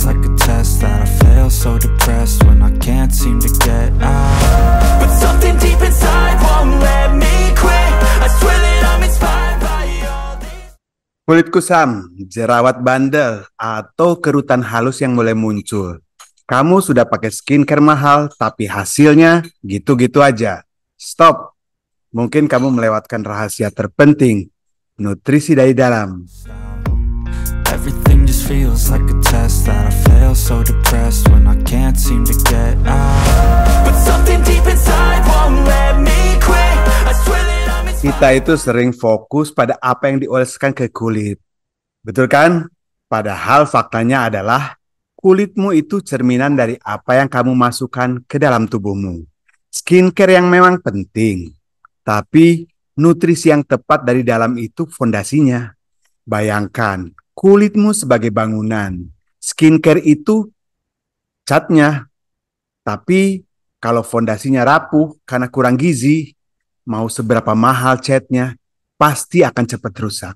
feels like a test that I fail, so depressed when I can't seem to get out. But something deep inside won't let me quit. I swear that I'm inspired by all this. Kulit kusam, jerawat bandel, atau kerutan halus yang mulai muncul. Kamu sudah pakai skincare mahal, tapi hasilnya gitu-gitu aja. Stop. Mungkin kamu melewatkan rahasia terpenting, nutrisi dari dalam. Everything just feels like a test that I fail, so depressed when I can't seem to get out. But something deep inside won't let me quit. I swear that I'm inspired. Kita itu sering fokus pada apa yang dioleskan ke kulit. Betul kan? Padahal faktanya adalah kulitmu itu cerminan dari apa yang kamu masukkan ke dalam tubuhmu. Skincare yang memang penting, tapi nutrisi yang tepat dari dalam itu fondasinya. Bayangkan, kulitmu sebagai bangunan, skincare itu catnya. Tapi kalau fondasinya rapuh karena kurang gizi, mau seberapa mahal catnya, pasti akan cepat rusak.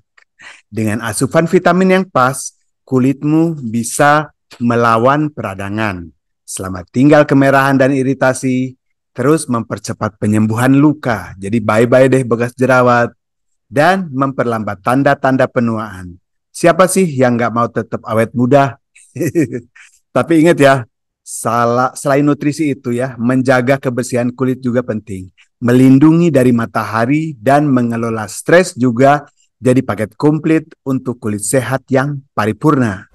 Dengan asupan vitamin yang pas, kulitmu bisa melawan peradangan, selamat tinggal kemerahan dan iritasi, terus mempercepat penyembuhan luka, jadi bye-bye deh bekas jerawat, dan memperlambat tanda-tanda penuaan. Siapa sih yang nggak mau tetap awet muda? Tapi ingat ya, selain nutrisi itu ya, menjaga kebersihan kulit juga penting. Melindungi dari matahari dan mengelola stres juga jadi paket komplit untuk kulit sehat yang paripurna.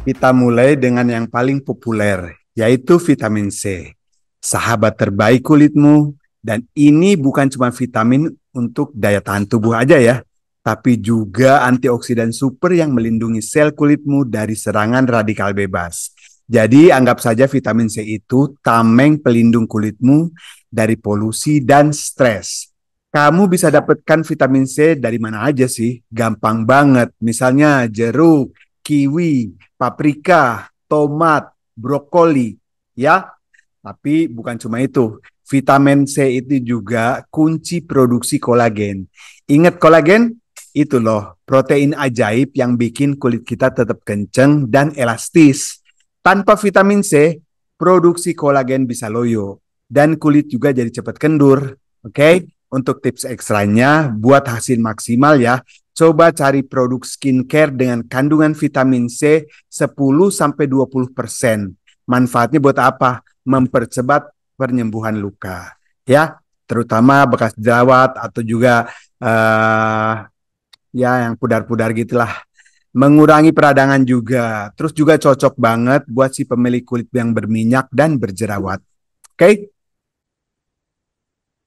Kita mulai dengan yang paling populer, yaitu vitamin C. Sahabat terbaik kulitmu, dan ini bukan cuma vitamin untuk daya tahan tubuh aja ya, tapi juga antioksidan super yang melindungi sel kulitmu dari serangan radikal bebas. Jadi anggap saja vitamin C itu tameng pelindung kulitmu dari polusi dan stres. Kamu bisa dapatkan vitamin C dari mana aja sih? Gampang banget, misalnya jeruk, kiwi, paprika, tomat, brokoli, ya. Tapi bukan cuma itu. Vitamin C itu juga kunci produksi kolagen. Ingat kolagen? Itu loh, protein ajaib yang bikin kulit kita tetap kenceng dan elastis. Tanpa vitamin C, produksi kolagen bisa loyo. Dan kulit juga jadi cepat kendur. Oke? Untuk tips ekstranya, buat hasil maksimal ya, coba cari produk skincare dengan kandungan vitamin C 10-20%. Manfaatnya buat apa? Mempercepat penyembuhan luka. Ya, terutama bekas jerawat atau juga ya yang pudar-pudar gitulah. Mengurangi peradangan juga. Terus juga cocok banget buat si pemilik kulit yang berminyak dan berjerawat. Oke?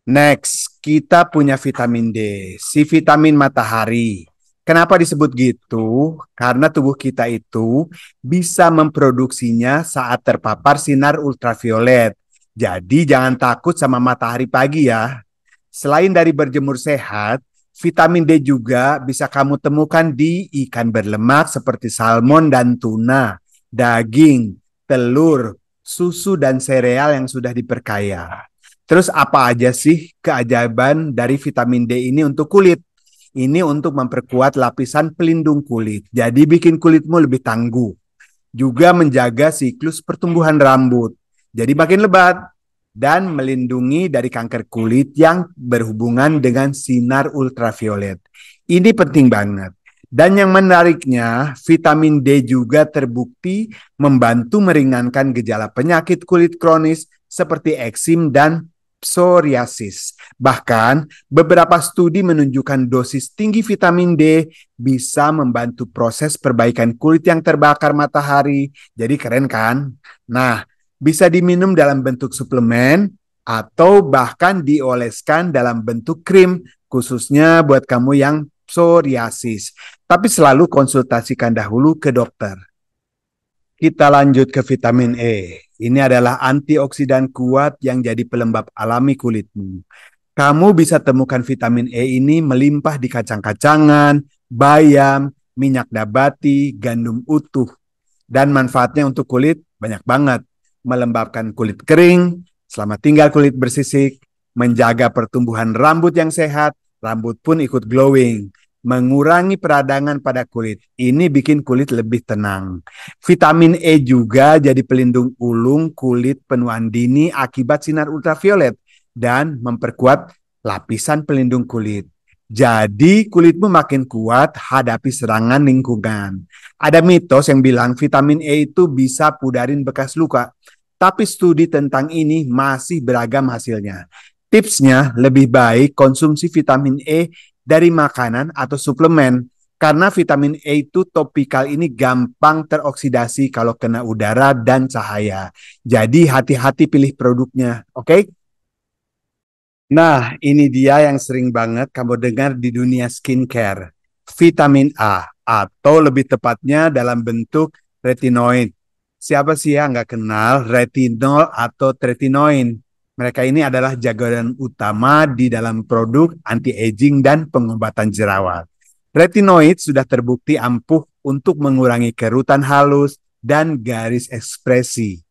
Next, kita punya vitamin D, si vitamin matahari. Kenapa disebut gitu? Karena tubuh kita itu bisa memproduksinya saat terpapar sinar ultraviolet. Jadi jangan takut sama matahari pagi ya. Selain dari berjemur sehat, vitamin D juga bisa kamu temukan di ikan berlemak seperti salmon dan tuna, daging, telur, susu dan sereal yang sudah diperkaya. Terus apa aja sih keajaiban dari vitamin D ini untuk kulit? Ini untuk memperkuat lapisan pelindung kulit. Jadi bikin kulitmu lebih tangguh. Juga menjaga siklus pertumbuhan rambut. Jadi makin lebat. Dan melindungi dari kanker kulit yang berhubungan dengan sinar ultraviolet. Ini penting banget. Dan yang menariknya, vitamin D juga terbukti membantu meringankan gejala penyakit kulit kronis seperti eksim dan psoriasis. Bahkan beberapa studi menunjukkan dosis tinggi vitamin D bisa membantu proses perbaikan kulit yang terbakar matahari. Jadi keren kan? Nah, bisa diminum dalam bentuk suplemen atau bahkan dioleskan dalam bentuk krim, khususnya buat kamu yang psoriasis. Tapi selalu konsultasikan dahulu ke dokter. Kita lanjut ke vitamin E. Ini adalah antioksidan kuat yang jadi pelembab alami kulitmu. Kamu bisa temukan vitamin E ini melimpah di kacang-kacangan, bayam, minyak nabati, gandum utuh. Dan manfaatnya untuk kulit banyak banget. Melembabkan kulit kering, selamat tinggal kulit bersisik, menjaga pertumbuhan rambut yang sehat, rambut pun ikut glowing, mengurangi peradangan pada kulit. Ini bikin kulit lebih tenang. Vitamin E juga jadi pelindung ulung kulit penuaan dini akibat sinar ultraviolet dan memperkuat lapisan pelindung kulit. Jadi kulitmu makin kuat hadapi serangan lingkungan. Ada mitos yang bilang vitamin E itu bisa pudarin bekas luka. Tapi studi tentang ini masih beragam hasilnya. Tipsnya lebih baik konsumsi vitamin E dari makanan atau suplemen. Karena vitamin E itu topikal ini gampang teroksidasi kalau kena udara dan cahaya. Jadi hati-hati pilih produknya, oke? Nah, ini dia yang sering banget kamu dengar di dunia skincare. Vitamin A, atau lebih tepatnya dalam bentuk retinoid. Siapa sih yang nggak kenal retinol atau tretinoin? Mereka ini adalah jagoan utama di dalam produk anti-aging dan pengobatan jerawat. Retinoid sudah terbukti ampuh untuk mengurangi kerutan halus dan garis ekspresi.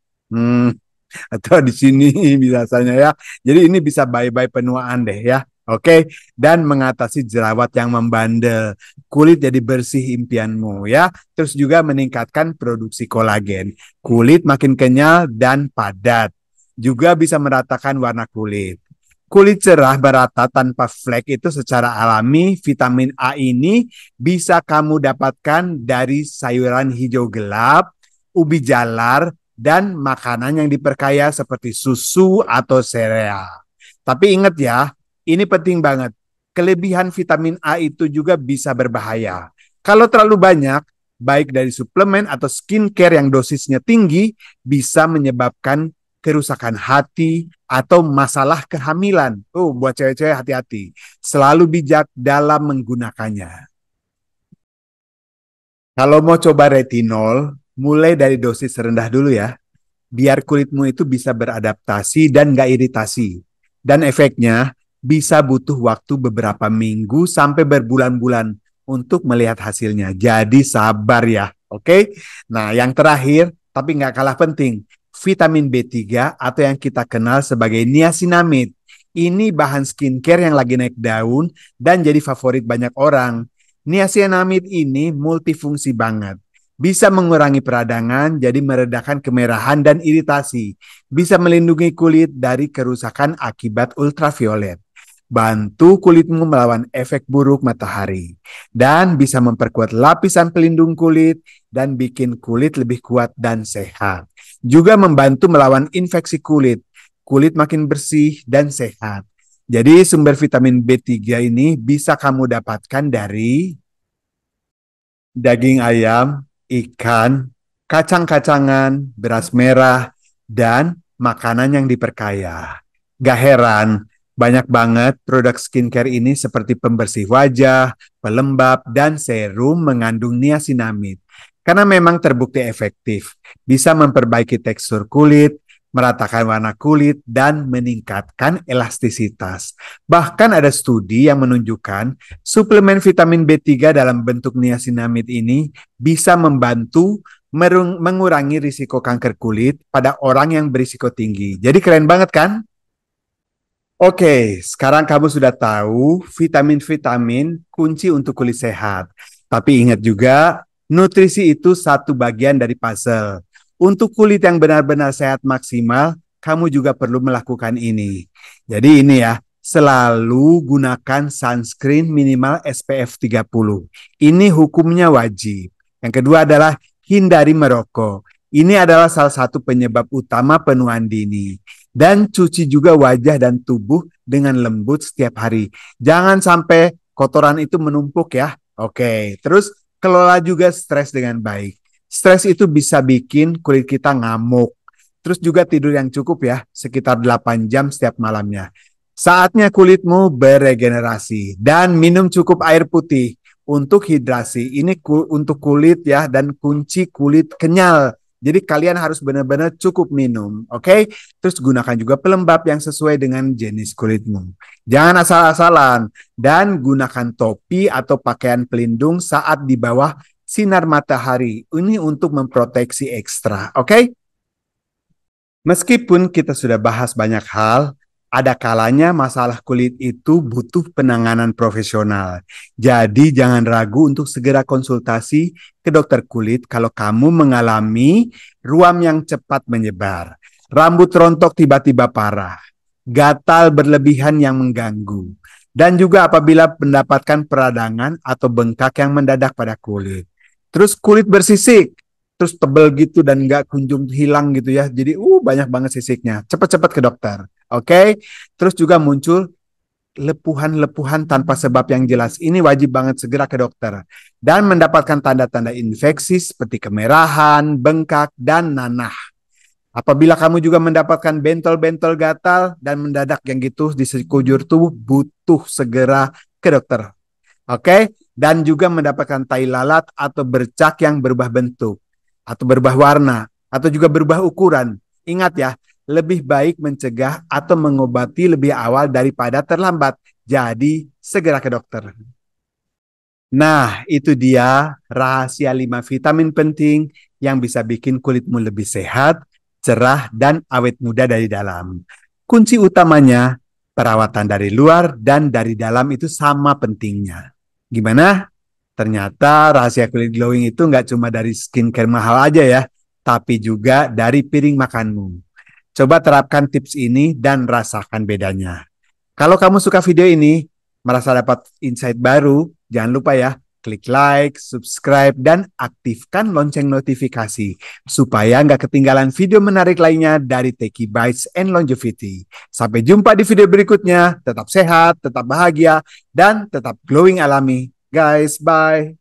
Atau di sini biasanya ya. Jadi ini bisa bye-bye penuaan deh ya. Oke, dan mengatasi jerawat yang membandel, kulit jadi bersih impianmu ya. Terus juga meningkatkan produksi kolagen, kulit makin kenyal dan padat. Juga bisa meratakan warna kulit. Kulit cerah merata tanpa flek itu secara alami. Vitamin A ini bisa kamu dapatkan dari sayuran hijau gelap, ubi jalar, dan makanan yang diperkaya seperti susu atau sereal. Tapi ingat ya, ini penting banget. Kelebihan vitamin A itu juga bisa berbahaya. Kalau terlalu banyak, baik dari suplemen atau skincare yang dosisnya tinggi, bisa menyebabkan kerusakan hati atau masalah kehamilan. Buat cewek-cewek hati-hati. Selalu bijak dalam menggunakannya. Kalau mau coba retinol, mulai dari dosis rendah dulu ya, biar kulitmu itu bisa beradaptasi dan nggak iritasi. Dan efeknya bisa butuh waktu beberapa minggu sampai berbulan-bulan untuk melihat hasilnya. Jadi sabar ya, oke? Nah, yang terakhir, tapi nggak kalah penting, vitamin B3 atau yang kita kenal sebagai niacinamide. Ini bahan skincare yang lagi naik daun dan jadi favorit banyak orang. Niacinamide ini multifungsi banget. Bisa mengurangi peradangan, jadi meredakan kemerahan dan iritasi. Bisa melindungi kulit dari kerusakan akibat ultraviolet. Bantu kulitmu melawan efek buruk matahari. Dan bisa memperkuat lapisan pelindung kulit dan bikin kulit lebih kuat dan sehat. Juga membantu melawan infeksi kulit. Kulit makin bersih dan sehat. Jadi sumber vitamin B3 ini bisa kamu dapatkan dari daging ayam, ikan, kacang-kacangan, beras merah, dan makanan yang diperkaya. Gak heran, banyak banget produk skincare ini seperti pembersih wajah, pelembab, dan serum mengandung niacinamide. Karena memang terbukti efektif, bisa memperbaiki tekstur kulit, meratakan warna kulit, dan meningkatkan elastisitas. Bahkan ada studi yang menunjukkan suplemen vitamin B3 dalam bentuk niacinamide ini bisa membantu mengurangi risiko kanker kulit pada orang yang berisiko tinggi. Jadi keren banget kan? Oke, sekarang kamu sudah tahu vitamin-vitamin kunci untuk kulit sehat. Tapi ingat juga, nutrisi itu satu bagian dari puzzle. Untuk kulit yang benar-benar sehat maksimal, kamu juga perlu melakukan ini. Jadi ini ya, selalu gunakan sunscreen minimal SPF 30. Ini hukumnya wajib. Yang kedua adalah hindari merokok. Ini adalah salah satu penyebab utama penuaan dini. Dan cuci juga wajah dan tubuh dengan lembut setiap hari. Jangan sampai kotoran itu menumpuk ya. Oke, terus kelola juga stres dengan baik. Stres itu bisa bikin kulit kita ngamuk. Terus juga tidur yang cukup ya, sekitar 8 jam setiap malamnya. Saatnya kulitmu beregenerasi dan minum cukup air putih untuk hidrasi. Ini untuk kulit ya dan kunci kulit kenyal. Jadi kalian harus benar-benar cukup minum, oke? Terus gunakan juga pelembab yang sesuai dengan jenis kulitmu. Jangan asal-asalan dan gunakan topi atau pakaian pelindung saat di bawah sinar matahari ini untuk memproteksi ekstra, oke? Meskipun kita sudah bahas banyak hal, ada kalanya masalah kulit itu butuh penanganan profesional. Jadi jangan ragu untuk segera konsultasi ke dokter kulit kalau kamu mengalami ruam yang cepat menyebar, rambut rontok tiba-tiba parah, gatal berlebihan yang mengganggu, dan juga apabila mendapatkan peradangan atau bengkak yang mendadak pada kulit. Terus kulit bersisik, terus tebel gitu dan nggak kunjung hilang gitu ya. Jadi banyak banget sisiknya. Cepat-cepat ke dokter. Oke. Terus juga muncul lepuhan-lepuhan tanpa sebab yang jelas. Ini wajib banget segera ke dokter. Dan mendapatkan tanda-tanda infeksi seperti kemerahan, bengkak, dan nanah. Apabila kamu juga mendapatkan bentol-bentol gatal dan mendadak yang gitu di sekujur tubuh, butuh segera ke dokter. Oke. Dan juga mendapatkan tai lalat atau bercak yang berubah bentuk, atau berubah warna, atau juga berubah ukuran. Ingat ya, lebih baik mencegah atau mengobati lebih awal daripada terlambat. Jadi, segera ke dokter. Nah, itu dia rahasia 5 vitamin penting yang bisa bikin kulitmu lebih sehat, cerah, dan awet muda dari dalam. Kunci utamanya, perawatan dari luar dan dari dalam itu sama pentingnya. Gimana? Ternyata rahasia kulit glowing itu nggak cuma dari skincare mahal aja ya, tapi juga dari piring makanmu. Coba terapkan tips ini dan rasakan bedanya. Kalau kamu suka video ini, merasa dapat insight baru, jangan lupa ya, klik like, subscribe, dan aktifkan lonceng notifikasi supaya nggak ketinggalan video menarik lainnya dari Techie Bites and Longevity. Sampai jumpa di video berikutnya. Tetap sehat, tetap bahagia, dan tetap glowing alami. Guys, bye.